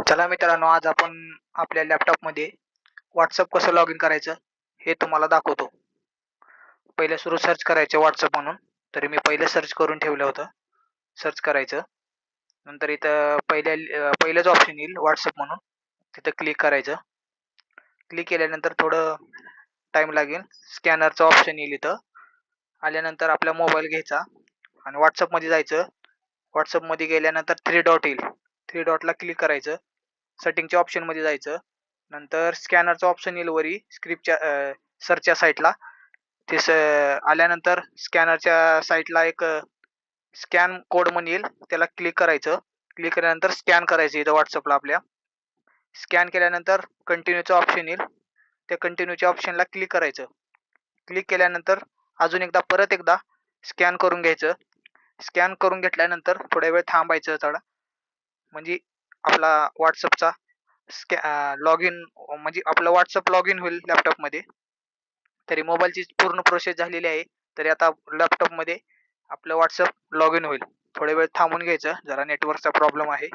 चला मित्रांनो, आज आपण आपल्या लॅपटॉपमध्ये WhatsApp कसं लॉग इन करायचं हे तुम्हाला दाखवतो. पहिले सुरू सर्च करायचं WhatsApp म्हणून. तरी मी पहिले सर्च करून ठेवलं होतं. सर्च करायचं. नंतर इथं पहिलंच ऑप्शन येईल WhatsApp म्हणून. तिथं क्लिक करायचं. क्लिक केल्यानंतर थोडं टाईम लागेल. स्कॅनरचं ऑप्शन येईल इथं. आल्यानंतर आपला मोबाईल घ्यायचा आणि WhatsAppमध्ये जायचं. WhatsAppमध्ये गेल्यानंतर 3 डॉट येईल. 3 डॉटला क्लिक करायचं. सेटिंगच्या ऑप्शनमध्ये जायचं. नंतर स्कॅनरचा ऑप्शन येईल वरी सर्चच्या साईडला. आल्यानंतर स्कॅनरच्या साईडला एक स्कॅन कोड म्हणून येईल. त्याला क्लिक करायचं. क्लिक केल्यानंतर स्कॅन करायचं इथं WhatsAppला आपल्या. स्कॅन केल्यानंतर कंटिन्यूचं ऑप्शन येईल. त्या कंटिन्यूच्या ऑप्शनला क्लिक करायचं. क्लिक केल्यानंतर अजून परत एकदा स्कॅन करून घ्यायचं. स्कॅन करून घेतल्यानंतर थोड्या वेळ थांबायचं थोडा. म्हणजे आपला WhatsAppचा लॉग इन म्हणजे आपलं WhatsApp लॉग इन होईल लॅपटॉपमध्ये. तरी मोबाईलची पूर्ण प्रोसेस झालेली आहे. तरी आता लॅपटॉपमध्ये आपलं WhatsApp लॉग इन होईल. थोडा वेळ थांबून घ्यायचं. जरा नेटवर्कचा प्रॉब्लेम आहे.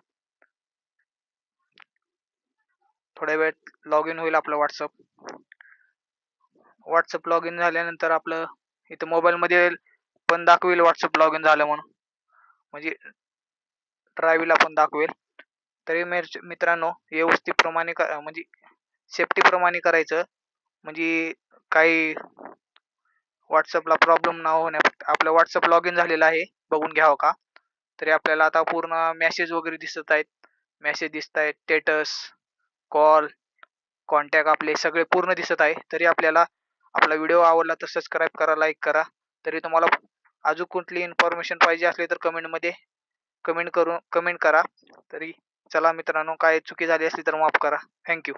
थोड्या वेळ लॉग इन होईल आपलं WhatsApp लॉग इन झाल्यानंतर आपलं इथं मोबाईलमध्ये पण दाखवेल WhatsApp लॉग इन झालं म्हणून. म्हणजे ड्राईव्हला पण दाखवेल. तरी मित्रांनो, व्यवस्थितप्रमाणे म्हणजे सेफ्टीप्रमाणे करायचं. म्हणजे काही WhatsAppला प्रॉब्लेम न होण्या आपलं WhatsApp लॉग इन झालेलं आहे. बघून घ्यावं का. तरी आपल्याला आता पूर्ण मेसेज वगैरे दिसत आहेत. मेसेज दिसत आहेत, स्टेटस, कॉल, कॉन्टॅक्ट आपले सगळे पूर्ण दिसत आहे. तरी आपल्याला आपला व्हिडिओ आवडला तर सबस्क्राईब करा, लाईक करा. तरी तुम्हाला अजून कुठली इन्फॉर्मेशन पाहिजे असली तर कमेंटमध्ये कमेंट करा. तरी चला मित्रांनो, काय चुकी झाली असली तर माफ करा. Thank you.